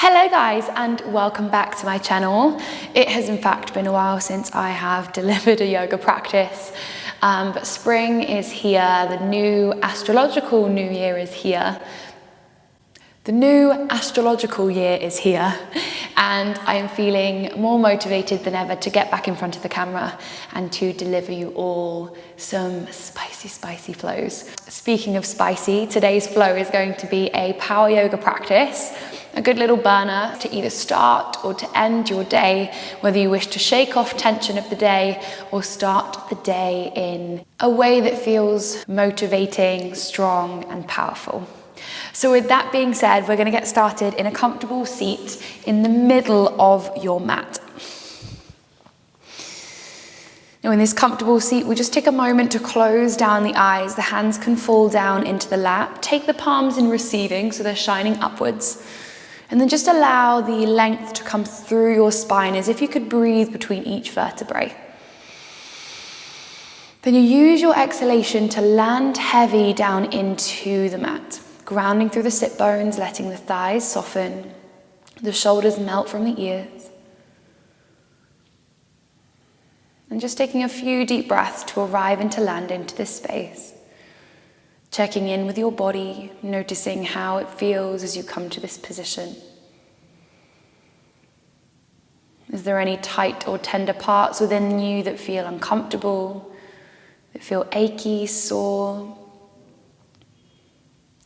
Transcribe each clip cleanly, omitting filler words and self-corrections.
Hello guys, and welcome back to my channel. It has in fact been a while since I have delivered a yoga practice, but spring is here, the new astrological new year is here. The new astrological year is here, and I am feeling more motivated than ever to get back in front of the camera and to deliver you all some spicy flows. Speaking of spicy, today's flow is going to be a power yoga practice, a good little burner to either start or to end your day, whether you wish to shake off tension of the day or start the day in a way that feels motivating, strong, and powerful. So with that being said, we're going to get started in a comfortable seat in the middle of your mat. Now in this comfortable seat, we'll just take a moment to close down the eyes. The hands can fall down into the lap. Take the palms in receiving so they're shining upwards. And then just allow the length to come through your spine as if you could breathe between each vertebrae. Then you use your exhalation to land heavy down into the mat. Grounding through the sit bones, letting the thighs soften, the shoulders melt from the ears. And just taking a few deep breaths to arrive and to land into this space. Checking in with your body, noticing how it feels as you come to this position. Is there any tight or tender parts within you that feel uncomfortable, that feel achy, sore?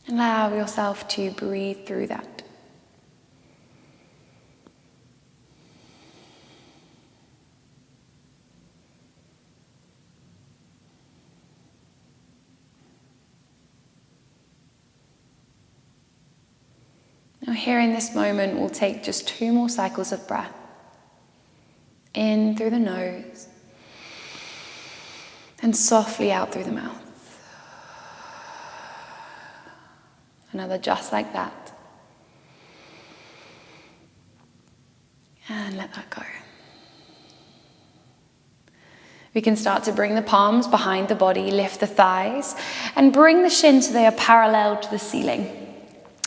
Allow yourself to breathe through that. Now here in this moment, we'll take just 2 more cycles of breath. In through the nose, and softly out through the mouth. Another just like that. And let that go. We can start to bring the palms behind the body, lift the thighs, and bring the shins so they are parallel to the ceiling.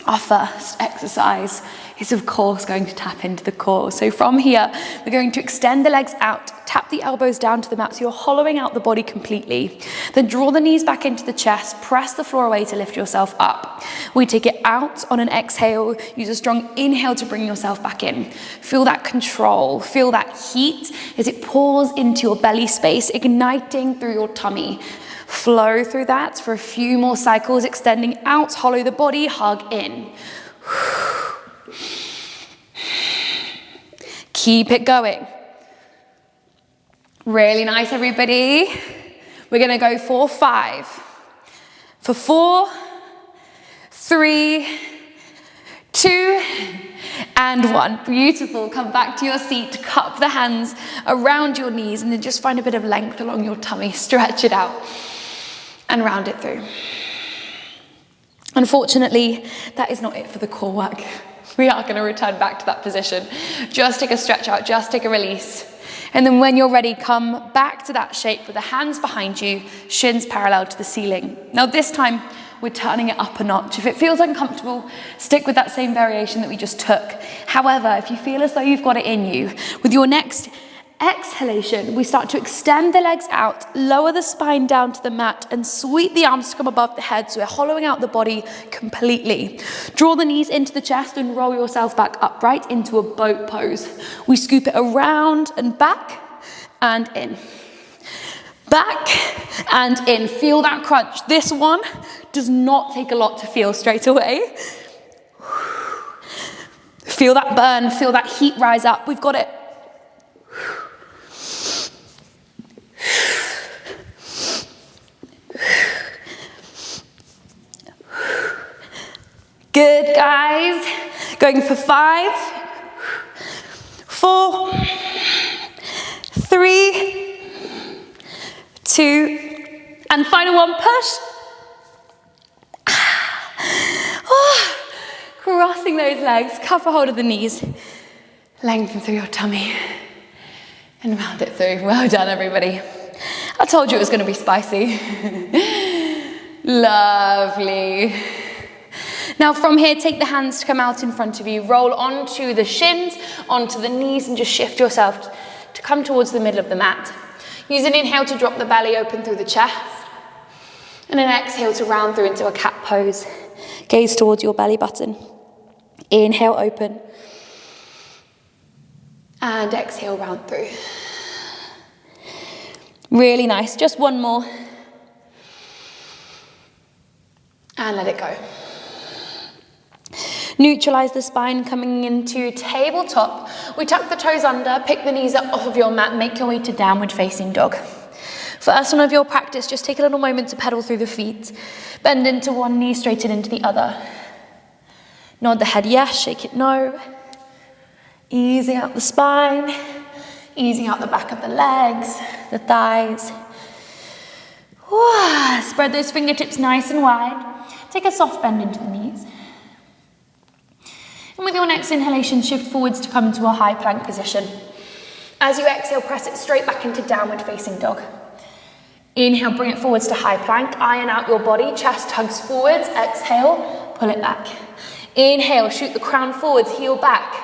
Our first exercise is of course going to tap into the core. So from here, we're going to extend the legs out, tap the elbows down to the mat so you're hollowing out the body completely. Then draw the knees back into the chest, press the floor away to lift yourself up. We take it out on an exhale, use a strong inhale to bring yourself back in. Feel that control, feel that heat as it pours into your belly space, igniting through your tummy. Flow through that for a few more cycles, extending out, hollow the body, hug in. Keep it going. Really nice, everybody. We're gonna go for 5. For 4, 3, 2, and 1. Beautiful. Come back to your seat, cup the hands around your knees, and then just find a bit of length along your tummy. Stretch it out and round it through. Unfortunately, that is not it for the core work. We are going to return back to that position. Just take a stretch out, just take a release. And then when you're ready, come back to that shape with the hands behind you, shins parallel to the ceiling. Now this time, we're turning it up a notch. If it feels uncomfortable, stick with that same variation that we just took. However, if you feel as though you've got it in you, with your next exhalation, we start to extend the legs out, lower the spine down to the mat, and sweep the arms to come above the head, so we're hollowing out the body completely. Draw the knees into the chest and roll yourself back upright into a boat pose. We scoop it around and back and in. Back and in. Feel that crunch. This one does not take a lot to feel straight away. Feel that burn, feel that heat rise up. We've got it. Good, guys. Going for 5, 4, 3, 2, and final one, push. Oh, crossing those legs, cup a hold of the knees, lengthen through your tummy, and round it through. Well done, everybody. I told you it was going to be spicy. Lovely. Now from here, take the hands to come out in front of you. Roll onto the shins, onto the knees, and just shift yourself to come towards the middle of the mat. Use an inhale to drop the belly open through the chest. And an exhale to round through into a cat pose. Gaze towards your belly button. Inhale, open. And exhale, round through. Really nice. Just one more. And let it go. Neutralize the spine, coming into tabletop. We tuck the toes under, pick the knees up off of your mat, make your way to downward facing dog. First one of your practice, just take a little moment to pedal through the feet. Bend into one knee, straighten into the other. Nod the head yes, shake it no. Easing out the spine, easing out the back of the legs, the thighs. Spread those fingertips nice and wide. Take a soft bend into the knees. And with your next inhalation, shift forwards to come into a high plank position. As you exhale, press it straight back into downward facing dog. Inhale, bring it forwards to high plank. Iron out your body, chest hugs forwards. Exhale, pull it back. Inhale, shoot the crown forwards, heel back.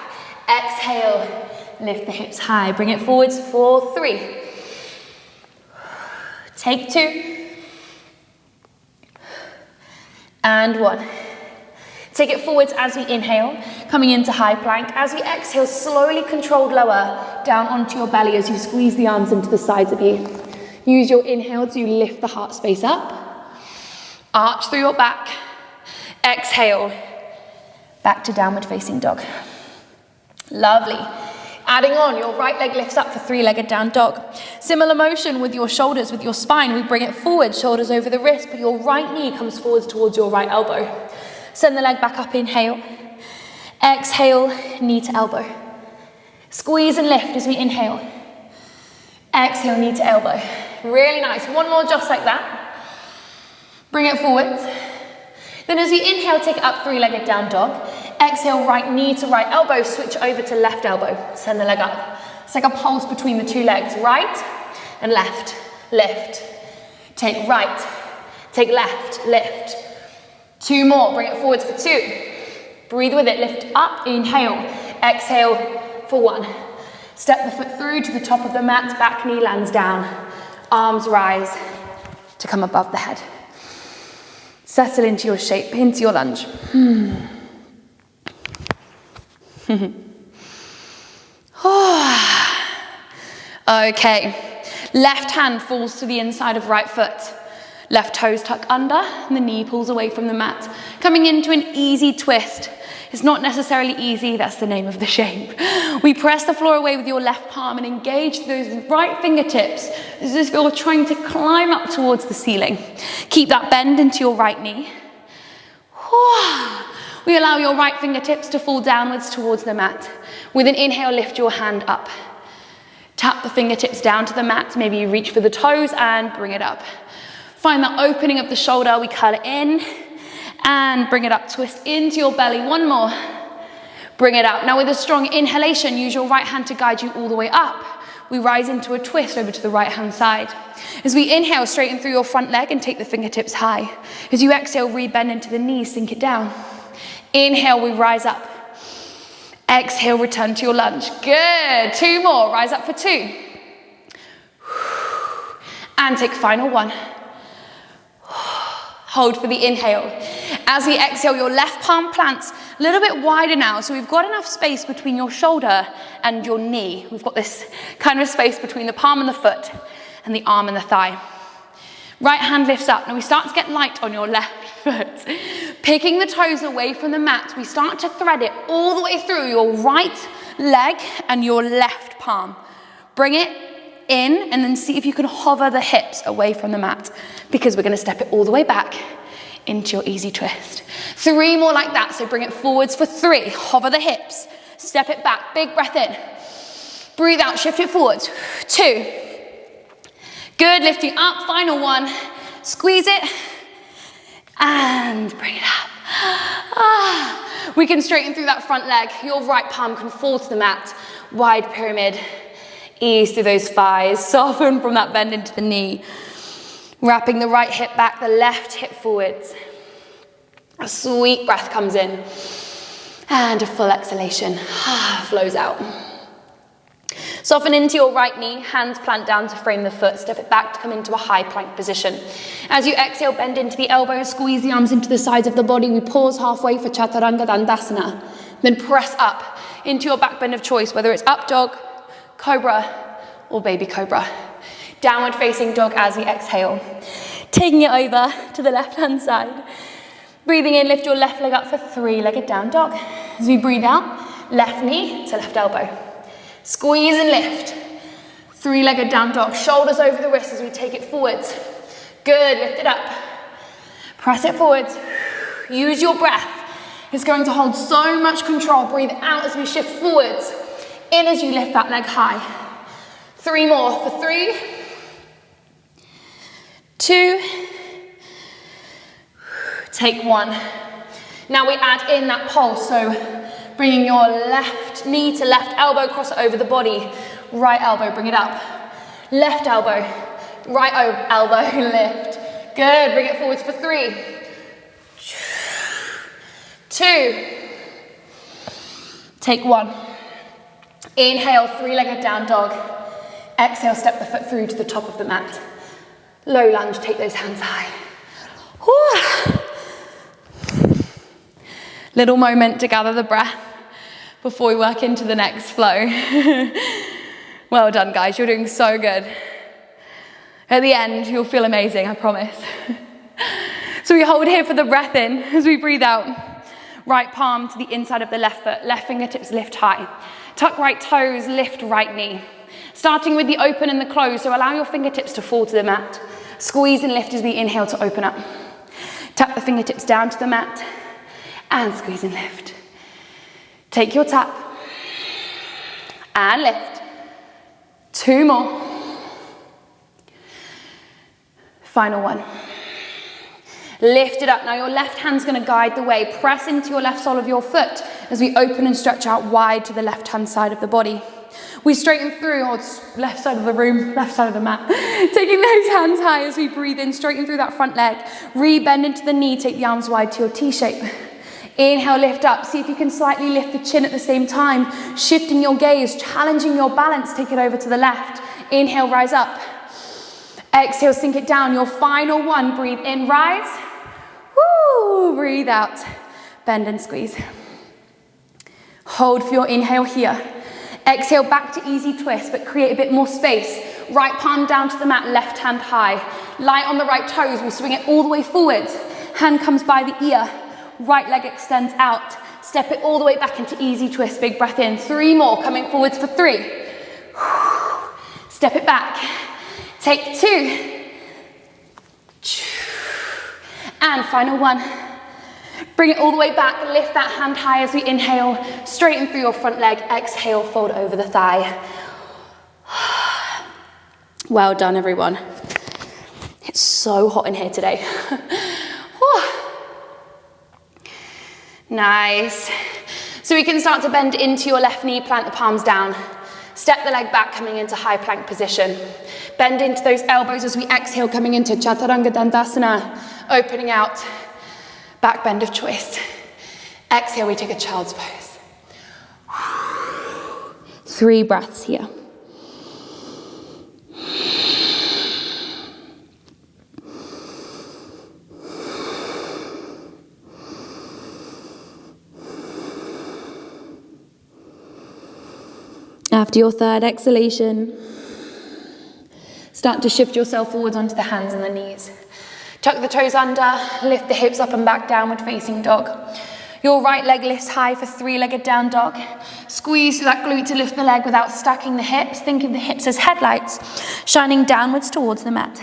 Exhale, lift the hips high. Bring it forwards for 3. Take 2. And 1. Take it forwards as we inhale, coming into high plank. As we exhale, slowly controlled lower down onto your belly as you squeeze the arms into the sides of you. Use your inhale to lift the heart space up. Arch through your back. Exhale, back to downward facing dog. Lovely. Adding on, your right leg lifts up for 3-legged down dog. Similar motion with your shoulders, with your spine. We bring it forward, shoulders over the wrist, but your right knee comes forwards towards your right elbow. Send the leg back up, inhale. Exhale, knee to elbow. Squeeze and lift as we inhale. Exhale, knee to elbow. Really nice. One more just like that. Bring it forwards. Then as we inhale, take it up, 3-legged down dog. Exhale, right knee to right elbow, switch over to left elbow. Send the leg up. It's like a pulse between the two legs. Right and left, lift. Take right, take left, lift. 2 more, bring it forwards for 2. Breathe with it, lift up, inhale. Exhale for 1. Step the foot through to the top of the mat, back knee lands down. Arms rise to come above the head. Settle into your shape, into your lunge. Okay, left hand falls to the inside of right foot. Left toes tuck under and the knee pulls away from the mat. Coming into an easy twist. It's not necessarily easy, that's the name of the shape. We press the floor away with your left palm and engage those right fingertips as if you're trying to climb up towards the ceiling. Keep that bend into your right knee. We allow your right fingertips to fall downwards towards the mat. With an inhale, lift your hand up. Tap the fingertips down to the mat. Maybe you reach for the toes and bring it up. Find that opening of the shoulder. We curl it in and bring it up. Twist into your belly. One more. Bring it up. Now with a strong inhalation, use your right hand to guide you all the way up. We rise into a twist over to the right hand side. As we inhale, straighten through your front leg and take the fingertips high. As you exhale, rebend into the knees, sink it down. Inhale, we rise up. Exhale, return to your lunge. Good. 2 more. Rise up for 2. And take final 1. Hold for the inhale. As we exhale, your left palm plants a little bit wider now. So we've got enough space between your shoulder and your knee. We've got this kind of space between the palm and the foot and the arm and the thigh. Right hand lifts up. Now we start to get light on your left foot. Picking the toes away from the mat, we start to thread it all the way through your right leg and your left palm. Bring it in and then see if you can hover the hips away from the mat, because we're going to step it all the way back into your easy twist. 3 more like that. So bring it forwards for 3. Hover the hips. Step it back. Big breath in. Breathe out. Shift it forwards. 2. Good. Lifting up. Final 1. Squeeze it. And bring it up. We can straighten through that front leg. Your right palm can fall to the mat. Wide pyramid. Ease through those thighs. Soften from that bend into the knee. Wrapping the right hip back, the left hip forwards. A sweet breath comes in, and a full exhalation flows out. Soften into your right knee, hands plant down to frame the foot, step it back to come into a high plank position. As you exhale, bend into the elbows, squeeze the arms into the sides of the body. We pause halfway for Chaturanga Dandasana. Then press up into your back bend of choice, whether it's up dog, cobra, or baby cobra. Downward facing dog as we exhale. Taking it over to the left-hand side. Breathing in, lift your left leg up for three-legged down dog. As we breathe out, left knee to left elbow. Squeeze and lift. Three-legged down dog. Shoulders over the wrists as we take it forwards. Good, lift it up. Press it forwards. Use your breath. It's going to hold so much control. Breathe out as we shift forwards. In as you lift that leg high. 3 more for 3, 2, take 1. Now we add in that pulse, so bringing your left knee to left elbow, cross it over the body. Right elbow, bring it up. Left elbow, right elbow, lift. Good, bring it forwards for 3, 2, take 1. Inhale, three-legged down dog. Exhale, step the foot through to the top of the mat. Low lunge, take those hands high. Whew. Little moment to gather the breath before we work into the next flow. Well done, guys, you're doing so good. At the end, you'll feel amazing, I promise. So we hold here for the breath in as we breathe out. Right palm to the inside of the left foot, left fingertips lift high. Tuck right toes, lift right knee. Starting with the open and the close, so allow your fingertips to fall to the mat. Squeeze and lift as we inhale to open up. Tap the fingertips down to the mat and squeeze and lift. Take your tap and lift. 2 more. Final one. Lift it up. Now your left hand's going to guide the way. Press into your left sole of your foot as we open and stretch out wide to the left-hand side of the body. We straighten through, or left side of the room, left side of the mat. Taking those hands high as we breathe in, straighten through that front leg. Re-bend into the knee, take the arms wide to your T shape. Inhale, lift up. See if you can slightly lift the chin at the same time. Shifting your gaze, challenging your balance, take it over to the left. Inhale, rise up. Exhale, sink it down. Your final one, breathe in, rise. Woo, breathe out. Bend and squeeze. Hold for your inhale here. Exhale back to easy twist, but create a bit more space. Right palm down to the mat, left hand high. Light on the right toes, we'll swing it all the way forwards. Hand comes by the ear, right leg extends out. Step it all the way back into easy twist, big breath in. 3 more, coming forwards for 3. Step it back. Take 2. And final one. Bring it all the way back, lift that hand high as we inhale, straighten through your front leg, exhale, fold over the thigh. Well done, everyone. It's so hot in here today. Nice. So we can start to bend into your left knee, plant the palms down. Step the leg back, coming into high plank position. Bend into those elbows as we exhale, coming into Chaturanga Dandasana, opening out. Back bend of choice. Exhale, we take a child's pose. 3 breaths here. After your 3rd exhalation, start to shift yourself forwards onto the hands and the knees. Tuck the toes under, lift the hips up and back, downward facing dog. Your right leg lifts high for 3-legged down dog. Squeeze through that glute to lift the leg without stacking the hips. Think of the hips as headlights, shining downwards towards the mat.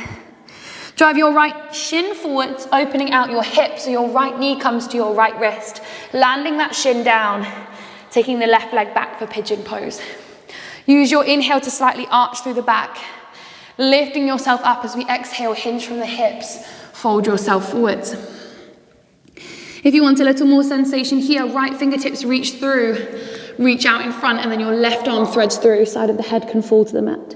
Drive your right shin forwards, opening out your hips so your right knee comes to your right wrist. Landing that shin down, taking the left leg back for pigeon pose. Use your inhale to slightly arch through the back. Lifting yourself up as we exhale, hinge from the hips. Fold yourself forwards. If you want a little more sensation here, right fingertips reach through, reach out in front, and then your left arm threads through, side of the head can fall to the mat.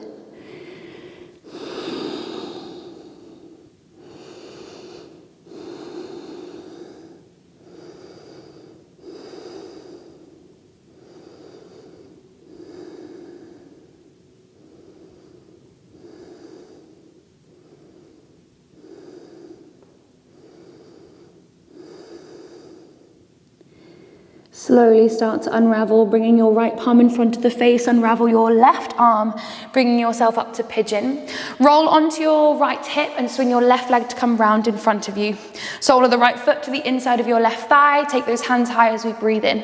Slowly start to unravel, bringing your right palm in front of the face, unravel your left arm, bringing yourself up to pigeon. Roll onto your right hip and swing your left leg to come round in front of you. Sole of the right foot to the inside of your left thigh. Take those hands high as we breathe in.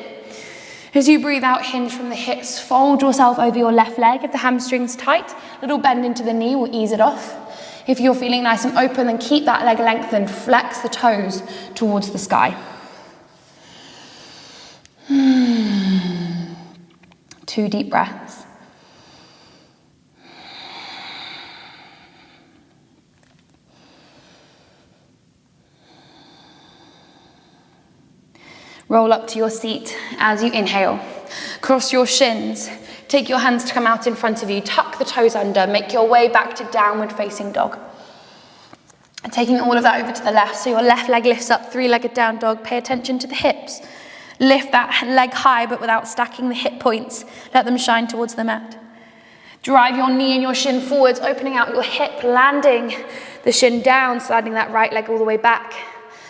As you breathe out, hinge from the hips, fold yourself over your left leg. If the hamstring's tight, little bend into the knee will ease it off. If you're feeling nice and open, then keep that leg lengthened, flex the toes towards the sky. 2 deep breaths. Roll up to your seat as you inhale. Cross your shins. Take your hands to come out in front of you. Tuck the toes under. Make your way back to downward facing dog. And taking all of that over to the left. So your left leg lifts up, 3-legged down dog. Pay attention to the hips. Lift that leg high, but without stacking the hip points. Let them shine towards the mat. Drive your knee and your shin forwards, opening out your hip, landing the shin down, sliding that right leg all the way back.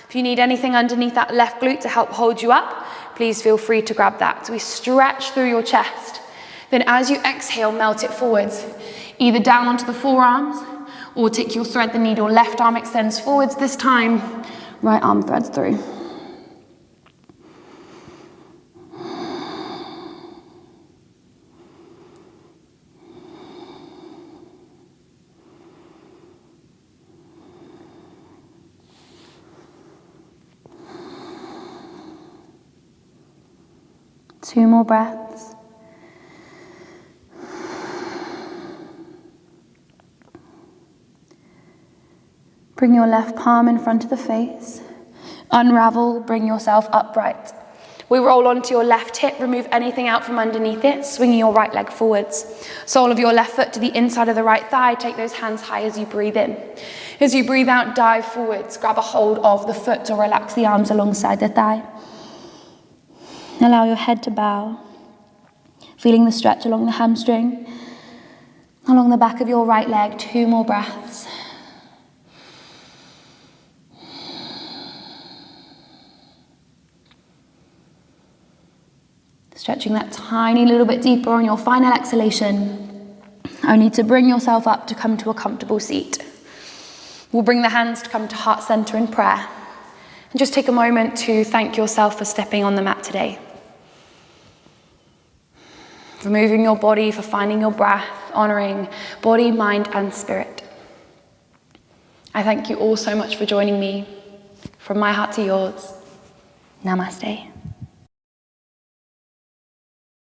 If you need anything underneath that left glute to help hold you up, please feel free to grab that. So we stretch through your chest. Then as you exhale, melt it forwards, either down onto the forearms or take your thread the needle. Left arm extends forwards. This time, right arm threads through. Two more breaths. Bring your left palm in front of the face. Unravel, bring yourself upright. We roll onto your left hip, remove anything out from underneath it, swinging your right leg forwards. Sole of your left foot to the inside of the right thigh. Take those hands high as you breathe in. As you breathe out, dive forwards. Grab a hold of the foot or relax the arms alongside the thigh. Allow your head to bow. Feeling the stretch along the hamstring, along the back of your right leg. 2 more breaths. Stretching that tiny little bit deeper on your final exhalation, only to bring yourself up to come to a comfortable seat. We'll bring the hands to come to heart center in prayer. And just take a moment to thank yourself for stepping on the mat today. For moving your body, for finding your breath, honoring body, mind, and spirit. I thank you all so much for joining me. From my heart to yours, namaste.